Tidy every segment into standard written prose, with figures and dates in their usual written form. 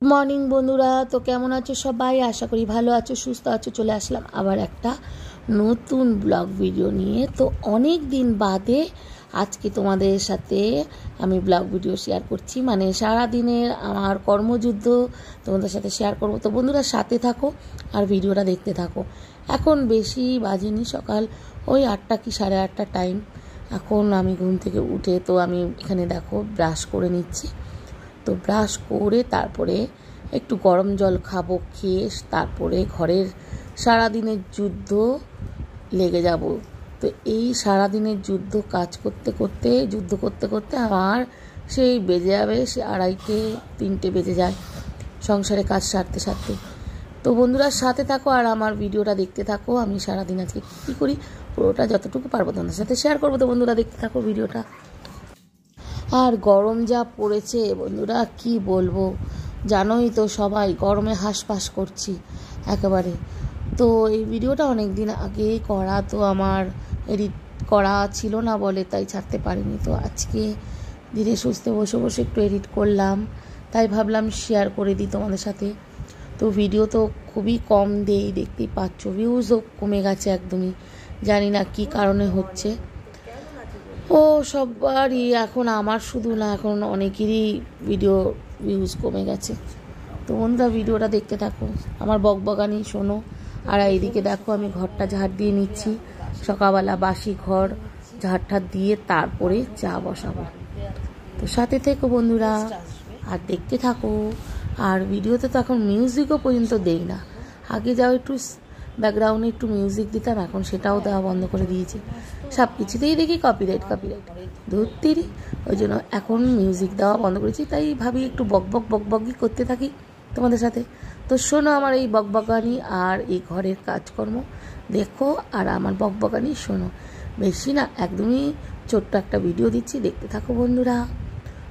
Morning বন্ধুরা, তো কেমন আছো সবাই? আশা করি ভালো আছো, সুস্থ আছো। চলে আসলাম আবার একটা নতুন ব্লগ ভিডিও নিয়ে। তো অনেক দিন বাদে আজকে তোমাদের সাথে আমি ব্লগ ভিডিও শেয়ার করছি, মানে সারাদিনের আমার কর্মযুদ্ধ তোমাদের সাথে শেয়ার করবো। তো বন্ধুরা সাথে থাকো আর ভিডিওটা দেখতে থাকো। এখন বেশি বাজেনি, সকাল ওই 8টা কি 8:30 টাইম। এখন আমি ঘুম থেকে উঠে তো আমি এখানে দেখো ব্রাশ করে নিচ্ছি। তো ব্রাশ করে তারপরে একটু গরম জল খাবো, খেয়ে তারপরে ঘরের সারাদিনের যুদ্ধ লেগে যাব। তো এই সারাদিনের কাজ করতে করতে আমার সেই বেজে যাবে, সে 2:30-3টে বেজে যায় সংসারে কাজ সারতে সারতে। তো বন্ধুরা সাথে থাকো আর আমার ভিডিওটা দেখতে থাকো। আমি সারাদিন আজকে কী করি পুরোটা যতটুকু পারবো তোমাদের সাথে শেয়ার করবো। তো বন্ধুরা দেখতে থাকো ভিডিওটা। আর গরম যা পড়েছে বন্ধুরা কি বলবো, জানোই তো সবাই, গরমে হাঁসফাঁস করছি একেবারে। তো এই ভিডিওটা অনেক দিন আগেই করা, তো আমার এডিট করা ছিল না বলে তাই ছাড়তে পারিনি। তো আজকে ধীরে সুস্থে বসে বসে একটু এডিট করলাম, তাই ভাবলাম শেয়ার করে দিই তোমাদের সাথে। তো ভিডিও তো খুবই কম দেই, দেখতেই পাচ্ছ, ভিউজও কমে গেছে একদমই, জানি না কি কারণে হচ্ছে। ও সবারই, এখন আমার শুধু না, এখন অনেকেরই ভিডিও ভিউজ কমে গেছে। তো বন্ধুরা ভিডিওটা দেখতে থাকো, আমার বকবকানি শোনো। আর এইদিকে দেখো আমি ঘরটা ঝাড় দিয়ে নিচ্ছি, সকালবেলা বাসি ঘর ঝাড় দিয়ে তারপরে চা বসাবো। তো সাথে থেকো বন্ধুরা আর দেখতে থাকো। আর ভিডিওতে তো এখন মিউজিকও পর্যন্ত দেই না, আগে যাও একটু ব্যাকগ্রাউন্ডে একটু মিউজিক দিতাম, এখন সেটাও দেওয়া বন্ধ করে দিয়েছি। সব কিছুতেই দেখি কপিরাইট ধরতেরই, ওই জন্য এখন মিউজিক দেওয়া বন্ধ করেছি। তাই ভাবি একটু বকবকি করতে থাকি তোমাদের সাথে। তো শোনো আমার এই বকবকানি আর এই ঘরের কাজকর্ম দেখো, আর আমার বকবকানি শোনো। বেশি না, একদমই ছোট্ট একটা ভিডিও দিচ্ছি, দেখতে থাকো বন্ধুরা।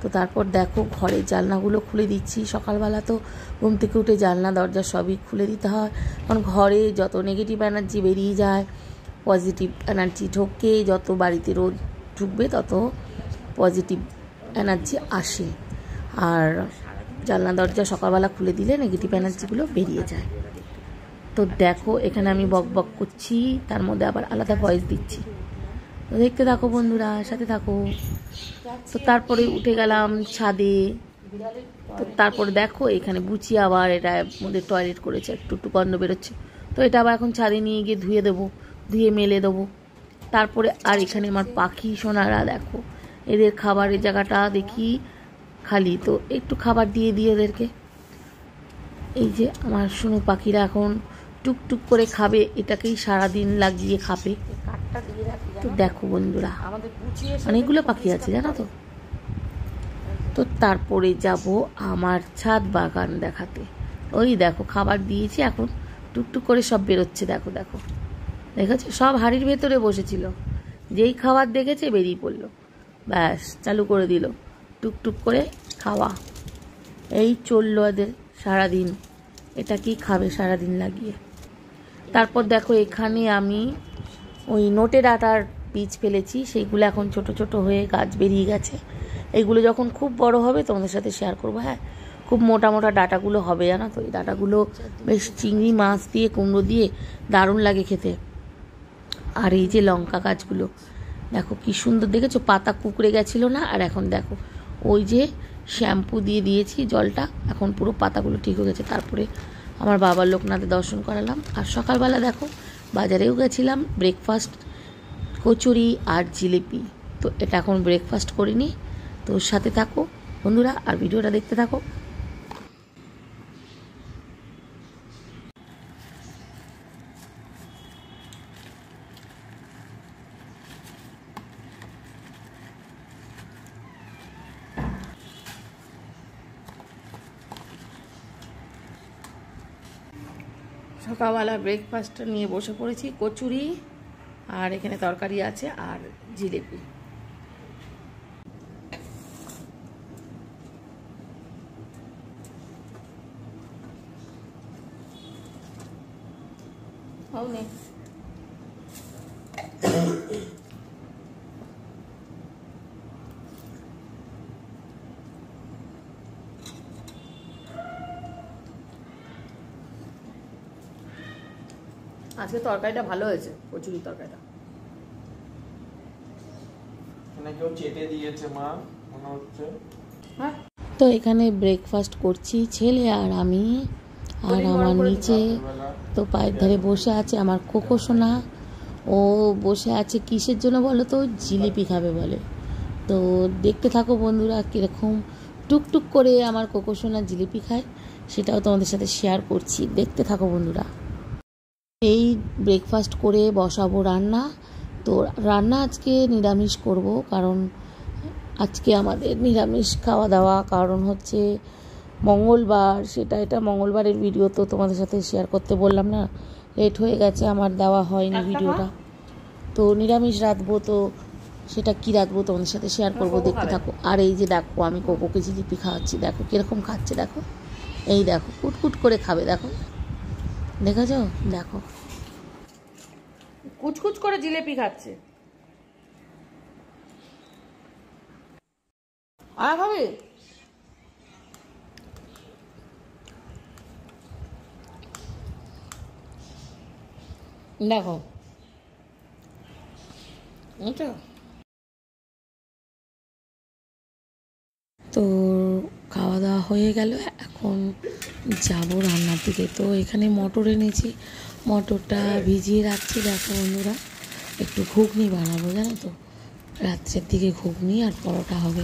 তো তারপর দেখো ঘরের জানলাগুলো খুলে দিচ্ছি। সকালবেলা তো ঘুম থেকে উঠে জানলা দরজা সবই খুলে দিতে হয়, কারণ ঘরে যত নেগেটিভ এনার্জি বেরিয়ে যায়, পজিটিভ এনার্জি ঢোকে। যত বাড়িতে রোদ ঢুকবে তত পজিটিভ এনার্জি আসে, আর জানলা দরজা সকালবেলা খুলে দিলে নেগেটিভ এনার্জিগুলো বেরিয়ে যায়। তো দেখো এখানে আমি বক করছি, তার মধ্যে আবার আলাদা ভয়েস দিচ্ছি। তো দেখতে থাকো বন্ধুরা, সাথে থাকো। তো তারপরে উঠে গেলাম ছাদে। তো তারপরে দেখো এখানে বুচি আবার এটা মধ্যে টয়লেট করেছে, একটু গন্ধ বেরোচ্ছে। তো এটা আবার এখন ছাদে নিয়ে গিয়ে ধুয়ে মেলে দেবো। তারপরে আর এখানে আমার পাখি সোনারা দেখো, এদের খাবারের জায়গাটা দেখি খালি, তো একটু খাবার দিয়ে ওদেরকে। এই যে আমার সোনু পাখিরা এখন টুকটুক করে খাবে, এটাকেই সারাদিন লাগিয়ে খাবে। তো দেখো বন্ধুরা অনেকগুলো পাখি আছে জানো তো। তো তারপরে যাব আমার ছাদ বাগান দেখাতে। ওই দেখো খাবার দিয়েছি, এখন টুকটুক করে সব বেরোচ্ছে। দেখো দেখেছো, সব হাড়ির ভেতরে বসেছিল, যেই খাবার দেখেছে বেরিয়ে পড়লো, ব্যাস চালু করে দিল টুকটুক করে খাওয়া। এই চললো এদের সারাদিন, এটা কি খাবে সারাদিন লাগিয়ে। তারপর দেখো এখানে আমি ওই নোটের আটার বীজ ফেলেছি, সেইগুলো এখন ছোট ছোট হয়ে গাছ বেরিয়ে গেছে। এইগুলো যখন খুব বড় হবে তোমাদের সাথে শেয়ার করবো। হ্যাঁ, খুব মোটা মোটা ডাটাগুলো হবে জানো তো। এই ডাটাগুলো বেশ চিংড়ি মাছ দিয়ে কুমড়ো দিয়ে দারুণ লাগে খেতে। আর এই যে লঙ্কা গাছগুলো দেখো কি সুন্দর, দেখেছো পাতা কুকড়ে গেছিলো না, আর এখন দেখো ওই যে শ্যাম্পু দিয়ে দিয়েছি জলটা, এখন পুরো পাতাগুলো ঠিক হয়ে গেছে। তারপরে আমার বাবার লোকনাথের দর্শন করালাম। আর সকালবেলা দেখো বাজারেও গেছিলাম, ব্রেকফাস্ট কচুরি আর জিলিপি। তো এটা এখন ব্রেকফাস্ট করিনি। তো সাথে থাকো বন্ধুরা আর ভিডিওটা দেখতে থাকো। সকালবেলা ব্রেকফাস্টটা নিয়ে বসে পড়েছি, কচুরি আর এখানে তরকারি আছে আর জিলিপি। আজকে তরকারিটা ভালো হয়েছে, কচুরি তরকারিটা। কেউ চেটে দিয়েছে মা মনে হচ্ছে। হ্যাঁ, তো এখানে ব্রেকফাস্ট করছি ছেলে আর আমি, আর আমার নিচে তো পায়ের ধারে বসে আছে আমার কোকো সোনা। ও বসে আছে কিসের জন্য বলো তো? জিলিপি খাবে বলে। তো দেখতে থাকো বন্ধুরা কীরকম টুকটুক করে আমার কোকো সোনা জিলিপি খায়, সেটাও তোমাদের সাথে শেয়ার করছি, দেখতে থাকো বন্ধুরা। এই ব্রেকফাস্ট করে বসাবো রান্না। তো রান্না আজকে নিরামিষ করব, কারণ আজকে আমাদের নিরামিষ খাওয়া দাওয়া, কারণ হচ্ছে মঙ্গলবার। এটা মঙ্গলবারের ভিডিও তো তোমাদের সাথে শেয়ার করতে বললাম না, লেট হয়ে গেছে, আমার দেওয়া হয়নি ভিডিওটা। তো নিরামিষ রাঁধবো, তো সেটা কী রাঁধবো তোমাদের সাথে শেয়ার করবো, দেখতে থাকো। আর এই যে দেখো আমি কোকোকে জিলিপি খাওয়াচ্ছি, দেখো কীরকম খাচ্ছে, দেখো এই দেখো কুটকুট করে খাবে, দেখো দেখেছ, দেখো কুচকুচ করে জিলিপি খাচ্ছে। আর খাবে? দেখো এটা তো খাওয়া দাওয়া হয়ে গেল, এখন যাব রান্নার দিকে। তো এখানে মটর এনেছি, মটরটা ভিজিয়ে রাখছি। দেখো বন্ধুরা, একটু ঘুগনি বানাবো জানো তো, রাত্রের দিকে ঘুগনি আর পরোটা হবে,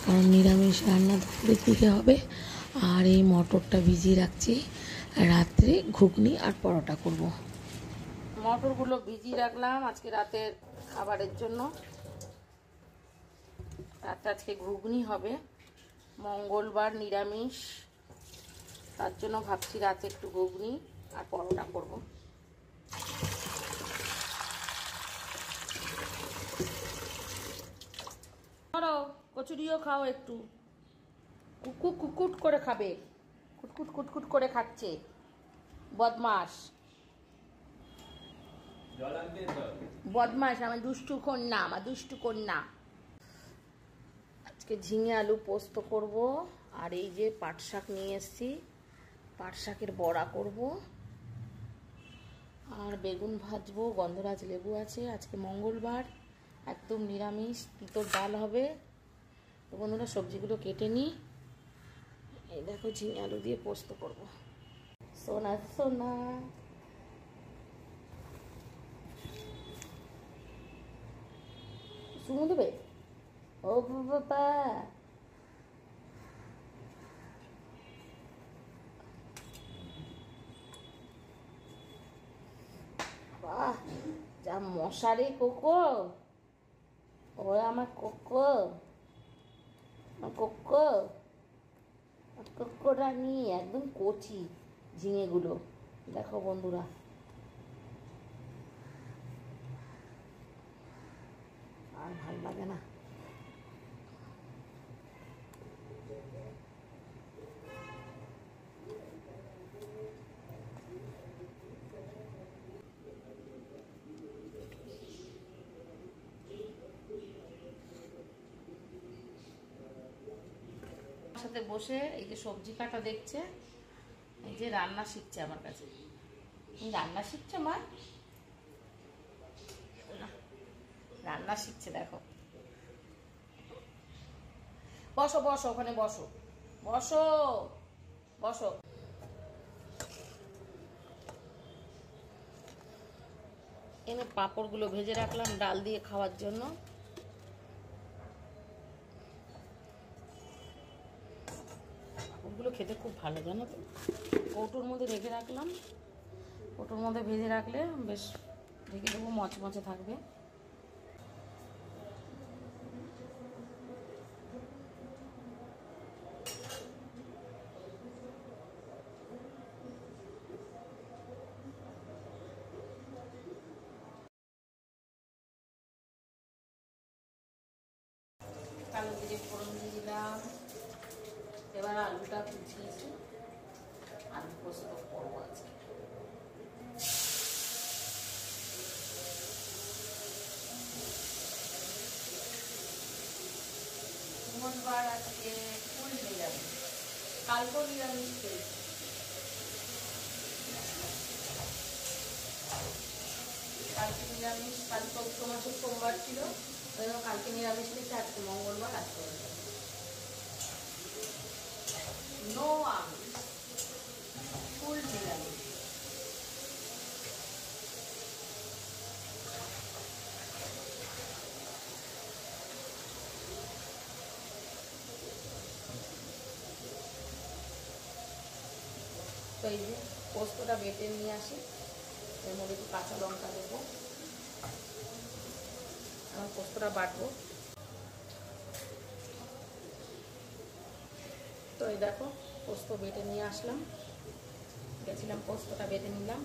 কারণ নিরামিষ রান্না দুপুরের দিকে হবে। আর এই মটরটা ভিজিয়ে রাখছি, রাত্রে ঘুগনি আর পরোটা করব। মটরগুলো ভিজিয়ে রাখলাম আজকে রাতের খাবারের জন্য। রাতে আজকে ঘুগনি হবে, মঙ্গলবার নিরামিষ, তার জন্য ভাবছি রাতে একটু ঘুগনি আর পরোটা করব। ধরো কচুরিও খাও একটু, কুকুট করে খাবে, কুটকুট কুটকুট করে খাচ্ছে বদমাস বদমাস, আমার দুষ্টু কন্যা, আমার দুষ্টু কন্যা। আজকে ঝিঙে আলু পোস্ত করব, আর এই যে পাট শাক নিয়ে এসেছি, পাট শাকের বড়া করব, আর বেগুন ভাজবো, গন্ধরাজ লেবু আছে, আজকে মঙ্গলবার একদম নিরামিষ, তিতর ডাল হবে। তো বন্ধুরা সবজিগুলো কেটে নিই। এই দেখো ঝিঙে আলু দিয়ে পোস্ত করব। সোনা সোনা চুমু দেবে? ও বাবা, বাহ যা মশারে কোকো, ওরা আমার কোকো, কোকো কোকো রানি, একদম কচি ঝিঙেগুলো দেখো বন্ধুরা। আর ভালো লাগে না। সাথে বসে এই যে সবজি কাটা দেখছে, এই যে রান্না শিখছে আমার কাছে। রান্না শিখছে মা, রান্না শিখছে দেখো। বসো বসো, ওখানে বসো, বসো বসো। এনে পাঁপড়গুলো ভেজে রাখলাম ডাল দিয়ে খাওয়ার জন্য। পাঁপড়গুলো খেতে খুব ভালো জানো তো। কৌটোর মধ্যে রেখে রাখলাম, কৌটোর মধ্যে ভেজে রাখলে বেশ, রেখে দেবো, মচমচে থাকবে। কালো জিরে ফোড়ন দিয়ে দিলাম। এবার আলুটা কুচিয়েছি, আলু পোস্ত করবো আজকে। মঙ্গলবার আজকে ফুল নিরামিষ, কালকেও নিরামিষ খেয়েছি। কালকে নিরামিষ, কাল চৈত্র মাসের সোমবার ছিল, কালকে নিরামিষ নিচ্ছে, আজকে মঙ্গলবার, আজকে নো আমিষ, ফুল নিরামিষ। তো এই যে পোস্তটা বেটে নিয়ে আসি, এর মধ্যে একটু কাঁচা লঙ্কা দেবো, আমার পোস্তটা বাটবো। তো এই দেখো পোস্ত বেটে নিয়ে আসলাম, গেছিলাম পোস্তটা বেটে নিলাম।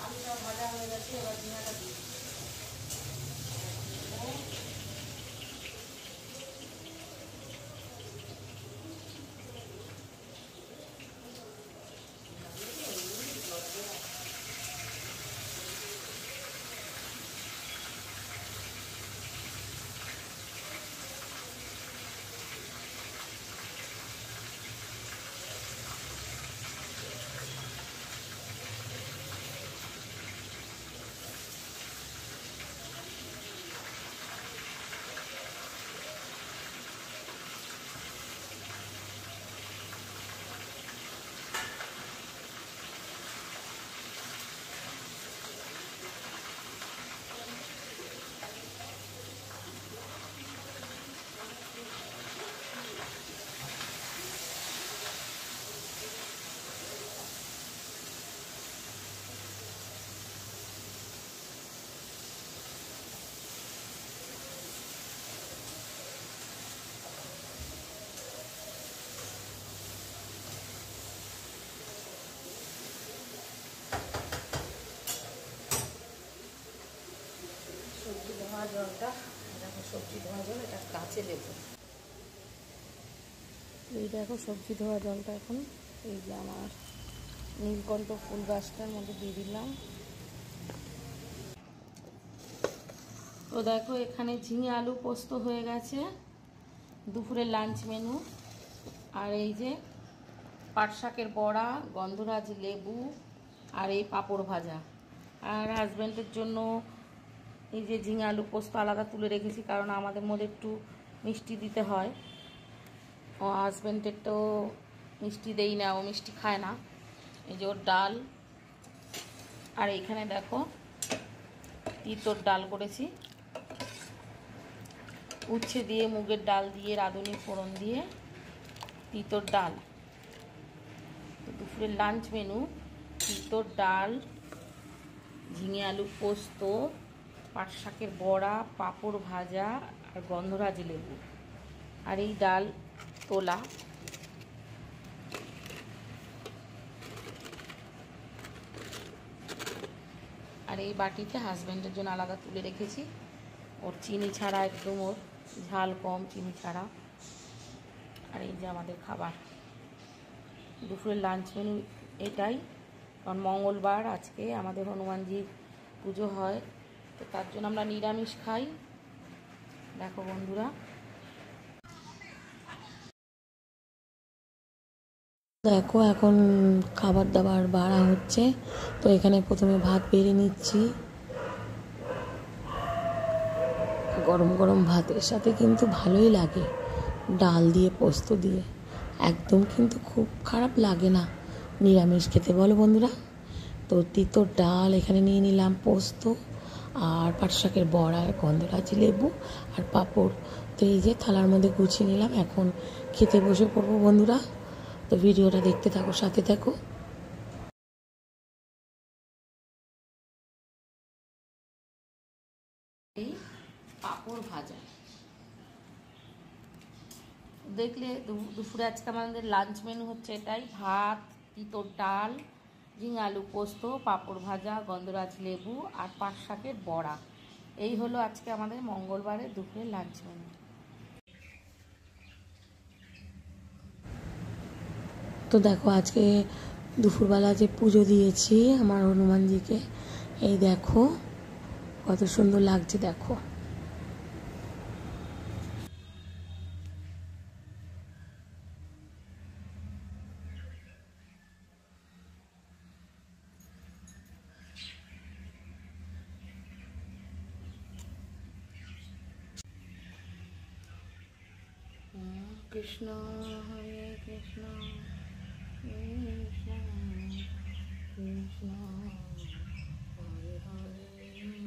আলুটা ভাজা হয়ে গেছে, এবার ঝিঙাটা দিই। সবজি ধোয়া জলটা, দেখো সবজি ধোয়া জল, এটা কাছে দেবো। এই দেখো সবজি ধোয়া জলটা এখন এই যে আমার নীলকণ্ঠ ফুল গাছটার মধ্যে দিয়ে দিলাম। তো দেখো এখানে ঝিঙে আলু পোস্ত হয়ে গেছে, দুপুরের লাঞ্চ মেনু। আর এই যে পাট শাকের বড়া, গন্ধরাজ লেবু, আর এই পাঁপড় ভাজা। আর হাজব্যান্ডের জন্য এই যে ঝিঙে আলু পোস্ত আলাদা তুলে রেখেছি, কারণ আমাদের মধ্যে একটু মিষ্টি দিতে হয়। ও হাজব্যান্ডের তো মিষ্টি দেই না, ও মিষ্টি খায় না। এই যে ওর ডাল, আর এইখানে দেখো তিতর ডাল করেছি, উচ্ছে দিয়ে, মুগের ডাল দিয়ে, রাঁধুনি ফোড়ন দিয়ে তিতর ডাল। তো দুপুরের লাঞ্চ মেনু তিতর ডাল, ঝিঙে আলু পোস্ত, পাট শাকের বড়া, পাঁপড় ভাজা, আর গন্ধরাজ লেবু। আর এই ডাল তোলা। আর এই বাটিতে হাজব্যান্ডের জন্য আলাদা তুলে রেখেছি, ওর চিনি ছাড়া, একদম ওর ঝাল কম, চিনি ছাড়া। আর এই যে আমাদের খাবার, দুপুরের লাঞ্চ মেনু এটাই। কারণ মঙ্গলবার আজকে আমাদের হনুমানজির পুজো হয়, তো তার জন্য আমরা নিরামিষ খাই। দেখো বন্ধুরা, দেখো এখন খাবার দাবার বাড়া হচ্ছে। তো এখানে প্রথমে ভাত বেড়ে নিচ্ছি, গরম গরম ভাতের সাথে কিন্তু ভালোই লাগে, ডাল দিয়ে পোস্ত দিয়ে, একদম কিন্তু খুব খারাপ লাগে না নিরামিষ খেতে, বলো বন্ধুরা। তো তিতর ডাল এখানে নিয়ে নিলাম, পোস্ত আর পাট শাকের বড়া, গন্ধরাজ লেবু আর পাঁপড়। তো এই যে থালার মধ্যে গুছিয়ে নিলাম, এখন খেতে বসে পড়বো বন্ধুরা। তো ভিডিওটা দেখতে থাকো, সাথে থাকো। এই পাঁপড় ভাজা দেখলে, দুপুরে আজকে আমাদের লাঞ্চ মেনু হচ্ছে এটাই। ভাত, তিতর ডাল, ঝিঙে আলু পোস্ত, পাঁপড় ভাজা, গন্ধরাজ লেবু আর পাট শাকের বড়া। এই হলো আজকে আমাদের মঙ্গলবারের দুপুরের লাঞ্চ মেনু। তো দেখো আজকে দুপুরবেলা যে পুজো দিয়েছি আমার হনুমানজিকে, এই দেখো কত সুন্দর লাগছে দেখো। কৃষ্ণ হরে কৃষ্ণ কৃষ্ণ কৃষ্ণ হরে হরে হরে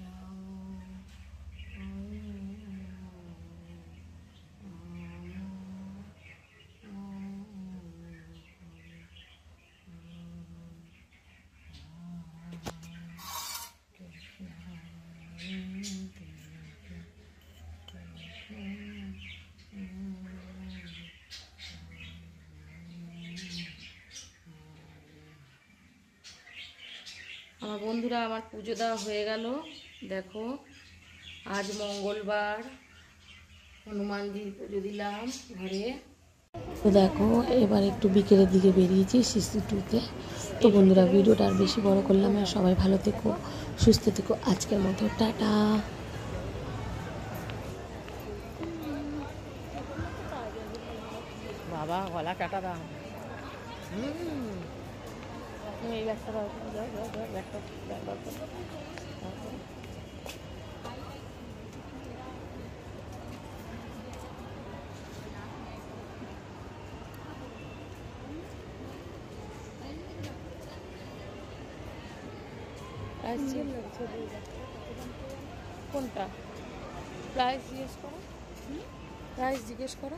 রাম হরে আমার বন্ধুরা, আমার পুজো দেওয়া হয়ে গেল। দেখো, আজ মঙ্গলবার, হনুমানজির পুজো দিলাম ঘরে। তো দেখো, এবার একটু বিকেলের দিকে বেরিয়েছি সিসি2তে। তো বন্ধুরা, ভিডিওটা আর বেশি বড় করলাম না। সবাই ভালো থেকো, সুস্থ থেকো। আজকের মতো টাটা। বাবা গলা কাটা দাম এই ব্যাগটা কোনটা প্রাইস জিজ্ঞেস করো, প্রাইস জিজ্ঞেস করো।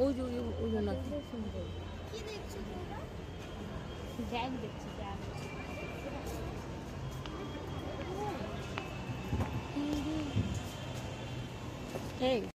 ওই যে ওই জন্য ব্যাগ দেখছি ব্যাগ। এই